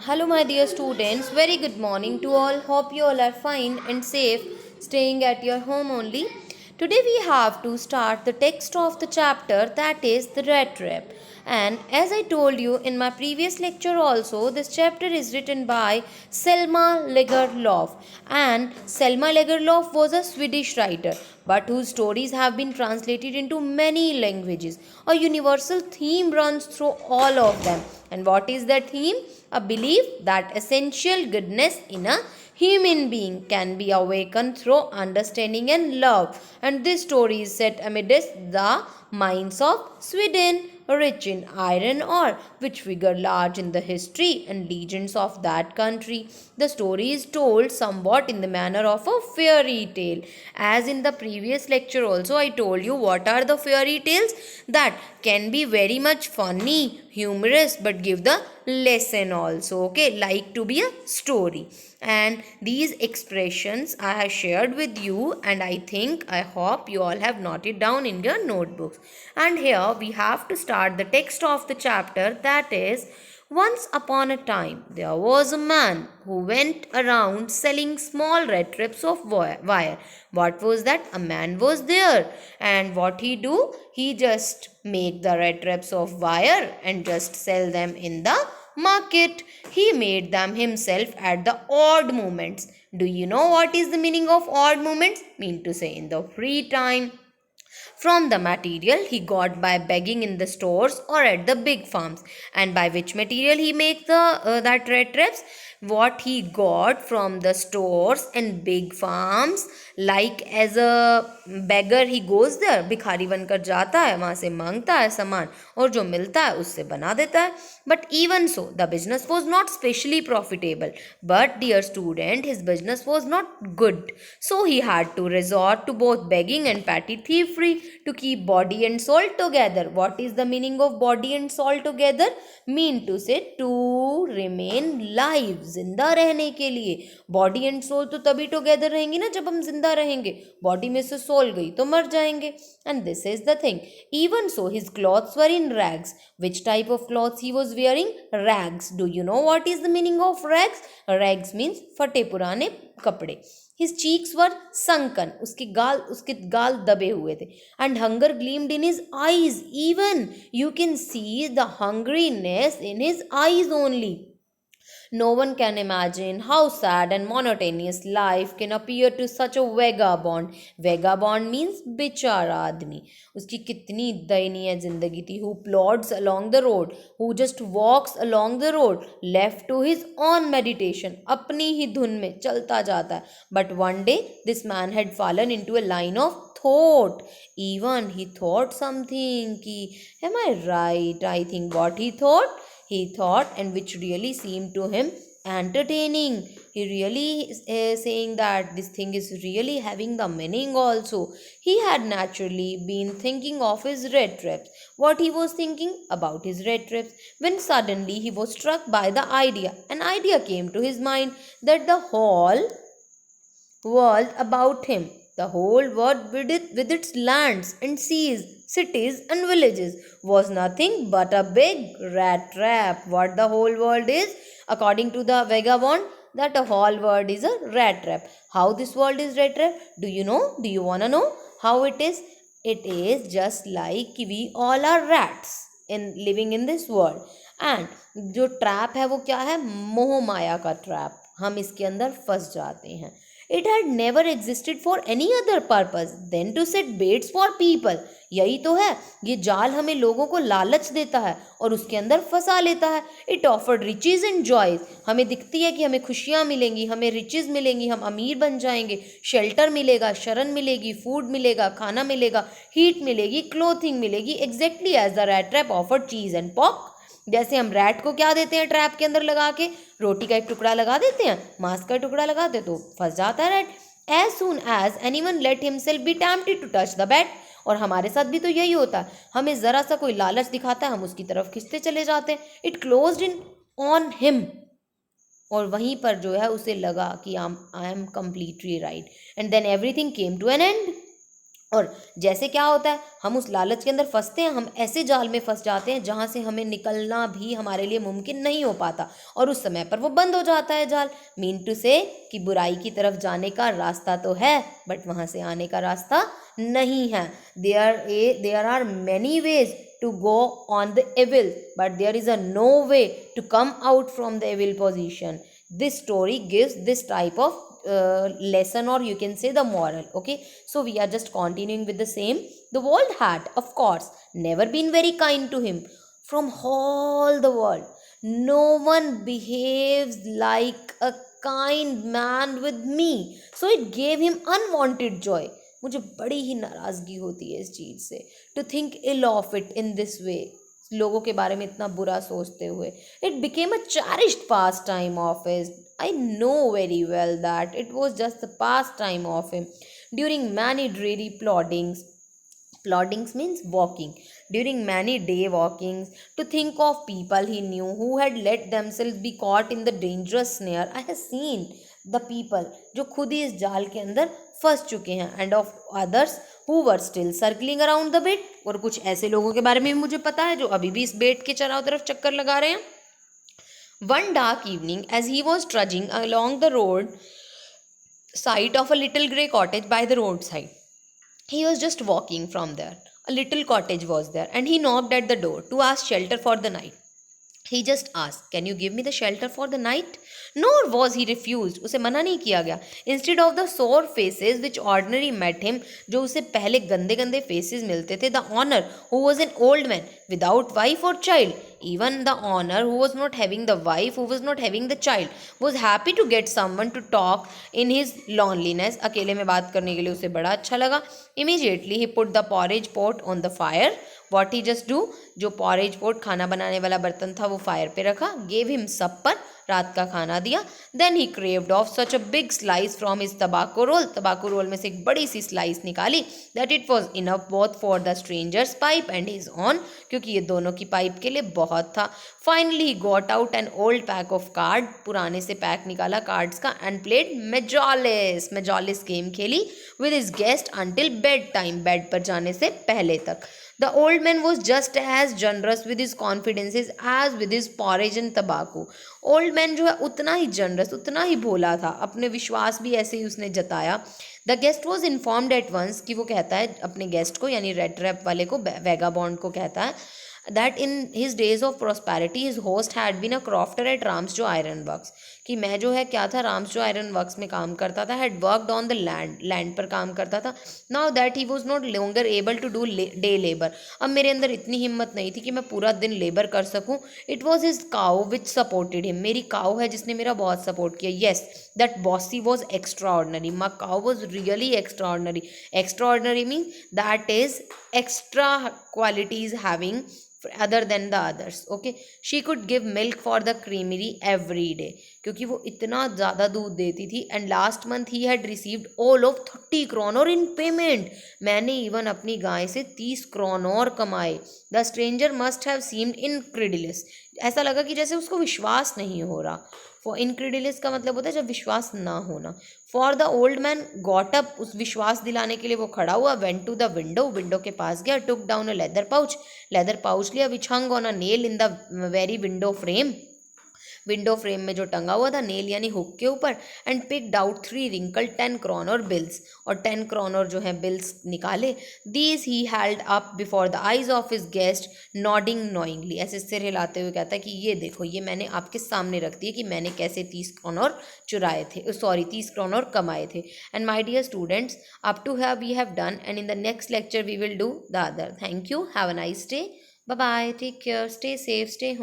Hello, my dear students. Very good morning to all. Hope you all are fine and safe, staying at your home only. Today, we have to start the text of the chapter, that is the rat trap. And as I told you in my previous lecture, also, this chapter is written by Selma Lagerlöf. And Selma Lagerlöf was a Swedish writer, but whose stories have been translated into many languages. A universal theme runs through all of them. And what is that theme? A belief that essential goodness in a human being can be awakened through understanding and love. And this story is set amidst the mines of Sweden, rich in iron ore, which figure large in the history and legends of that country. The story is told somewhat in the manner of a fairy tale. As in the previous lecture, also, I told you what are the fairy tales that can be very much funny, humorous, but give the lesson also. Okay, like to be a story. And these expressions I have shared with you, and I hope you all have noted down in your notebooks. And here we have to start the text of the chapter, that is, once upon a time there was a man who went around selling small red strips of wire. What was that? A man was there, and what he do? He just make the red strips of wire and just sell them in the market. He made them himself at the odd moments. Do you know what is the meaning of odd moments? Mean to say in the free time, from the material he got by begging in the stores or at the big farms. And by which material he make the that red trips? What he got from the stores and big farms, like as a beggar he goes there, भिखारी बनकर जाता है, वहां से मांगता है सामान और जो मिलता है उससे बना देता है. But even so, the business was not specially profitable. But dear student, his business was not good. So he had to resort to both begging and petty thievery to keep body and soul together. What is the meaning of body and soul together? Mean to say to remain live, जिंदा रहने के लिए. Body and soul तो तभी together रहेंगी ना जब हम जिंदा रहेंगे. बॉडी में से सोल गई तो मर जाएंगे. And this is the thing. Even so, his clothes were in rags. Which type of clothes he was wearing? Rags. Do you know what is the meaning of rags? Rags means फटे पुराने कपड़े. His cheeks were sunken. उसके गाल दबे हुए थे. And hunger gleamed in his eyes. Even you can see the hungriness in his eyes only. No one can imagine how sad and monotonous life can appear to such a vagabond. Vagabond means बेचारा आदमी. उसकी कितनी दयनीय जिंदगी थी. Who plods along the road, who just walks along the road, left to his own meditation. अपनी ही धुन में चलता जाता है. But one day this man had fallen into a line of thought. Even he thought something ki, am I right? I think what he thought, and which really seemed to him entertaining. He really saying that this thing is really having the meaning also. He had naturally been thinking of his red trips. What he was thinking about his red trips, when suddenly he was struck by the idea. An idea came to his mind that the whole world about him, the whole world with its lands and seas, cities and villages, was nothing but a big rat trap. What the whole world is, according to the vagabond, that a whole world is a rat trap. How this world is rat trap? Do you know? Do you wanna know how it is? It is just like we all are rats in living in this world. And जो trap है वो क्या है? मोह माया का trap. हम इसके अंदर फंस जाते हैं. It had never existed for any other purpose than to set baits for people. यही तो है, ये जाल हमें लोगों को लालच देता है और उसके अंदर फंसा लेता है. It offered riches and joys. हमें दिखती है कि हमें खुशियाँ मिलेंगी, हमें riches मिलेंगी, हम अमीर बन जाएंगे, शेल्टर मिलेगा, शरण मिलेगी, फूड मिलेगा, खाना मिलेगा, हीट मिलेगी, क्लोथिंग मिलेगी. Exactly as the rat trap offered cheese and pork. जैसे हम रैट को क्या देते हैं ट्रैप के अंदर लगा के? रोटी का एक टुकड़ा लगा देते हैं, मांस का टुकड़ा लगा दे तो फंस जाता है rat. As soon as anyone let himself be tempted to touch the bat. और हमारे साथ भी तो यही होता है. हमें जरा सा कोई लालच दिखाता है, हम उसकी तरफ खिंचते चले जाते हैं. It closed in on him. और वहीं पर जो है उसे लगा कि I am completely right. And then everything came to an end. और जैसे क्या होता है, हम उस लालच के अंदर फंसते हैं, हम ऐसे जाल में फंस जाते हैं जहाँ से हमें निकलना भी हमारे लिए मुमकिन नहीं हो पाता, और उस समय पर वो बंद हो जाता है जाल। मीन टू से कि बुराई की तरफ जाने का रास्ता तो है, बट वहाँ से आने का रास्ता नहीं है। There are many ways to go on the evil, but there is a no way to come out from the evil position. This story gives this type of lesson, or you can say the moral. Okay, so we are just continuing with the same. The world had, of course, never been very kind to him. From all the world, no one behaves like a kind man with me, so it gave him unwanted joy. मुझे बड़ी ही नाराज़गी होती है इस चीज़ से, to think ill of it in this way, लोगों के बारे में इतना बुरा सोचते हुए। It became a cherished pastime of his. I know very well that it was just the pastime of him during many dreary ploddings. Ploddings means walking. During many day walkings, to think of people he knew who had let themselves be caught in the dangerous snare. I have seen the people जो खुद ही इस जाल के अंदर फंस चुके हैं, and of others who were still circling around the bait. और कुछ ऐसे लोगों के बारे में भी मुझे पता है जो अभी भी इस बेट के चारों तरफ चक्कर लगा रहे हैं. One dark evening, as he was trudging along the road side of a little grey cottage by the roadside, he was just walking from there. A little cottage was there, and he knocked at the door to ask shelter for the night. He just asked, "Can you give me the shelter for the night?" Nor was he refused. उसे मना नहीं किया गया. Instead of the sore faces which ordinarily met him, जो उसे पहले गंदे गंदे faces मिलते थे, the owner, who was an old man without wife or child, even the owner who was not having the wife, who was not having the child, was happy to get someone to talk in his loneliness. अकेले में बात करने के लिए उसे बड़ा अच्छा लगा. Immediately he put the porridge pot on the fire. What he just do, जो porridge pot खाना बनाने वाला बर्तन था वो फायर पे रखा. Gave him supper, रात का खाना दिया. Then he craved off such a big slice from his tobacco roll. tobacco roll में से एक बड़ी सी slice निकाली, that it was enough both for the stranger's pipe and his own, क्योंकि ये दोनों की पाइप के लिए बहुत था. Finally he got out an old pack of cards. पुराने से पैक निकाला कार्ड्स का, and played Majolis. Majolis game खेली with his guest until bed time, bed पर जाने से पहले तक. The old man was just as generous with his confidences as with his porridge and tobacco. Old man जो है उतना ही generous, उतना ही भोला था, अपने विश्वास भी ऐसे ही उसने जताया. The guest was informed at once, कि वो कहता है अपने गेस्ट को, यानी रेड ट्रैप वाले को, वेगाबॉन्ड को कहता है, that in his days of prosperity his host had been a crofter at Ramsjo Iron Works, कि मैं जो है क्या था, राम्सजो आयरन वर्क्स में काम करता था. had worked on the land पर काम करता था. now that he was not longer able to do day labor, अब मेरे अंदर इतनी हिम्मत नहीं थी कि मैं पूरा दिन लेबर कर सकूं. it was his cow which supported him, मेरी काऊ है जिसने मेरा बहुत सपोर्ट किया. yes, that bossy was extraordinary, my cow was really extraordinary. extraordinary means that is extra qualities having other than the others. okay, she could give milk for the creamery every day, क्योंकि वो इतना ज़्यादा दूध देती थी. and last month he had received all of 30 kroner in payment. मैंने even अपनी गाय से 30 kroner कमाए. the stranger must have seemed incredulous, ऐसा लगा कि जैसे उसको विश्वास नहीं हो रहा. फॉर इनक्रेडिलस का मतलब होता है जब विश्वास ना होना. For the old man got up, उस विश्वास दिलाने के लिए वो खड़ा हुआ. Went to the window, window के पास गया. Took down a leather pouch लिया. Which hung on a nail in the very window frame, window frame में जो टंगा हुआ था, नेल यानी हुक के ऊपर. And picked out 3 wrinkle 10 kroner bills, और 10 kroner जो है बिल्स निकाले. These he held up before the eyes of his guest, nodding knowingly, ऐसे सिर हिलाते हुए कहता है कि ये देखो, ये मैंने आपके सामने रख दिए कि मैंने कैसे 30 kroner चुराए थे, सॉरी 30 kroner कमाए थे. And my dear students, up to have we have done, and in the next lecture we will do the other. Thank you, have a nice day, bye bye, take care, stay safe, stay home.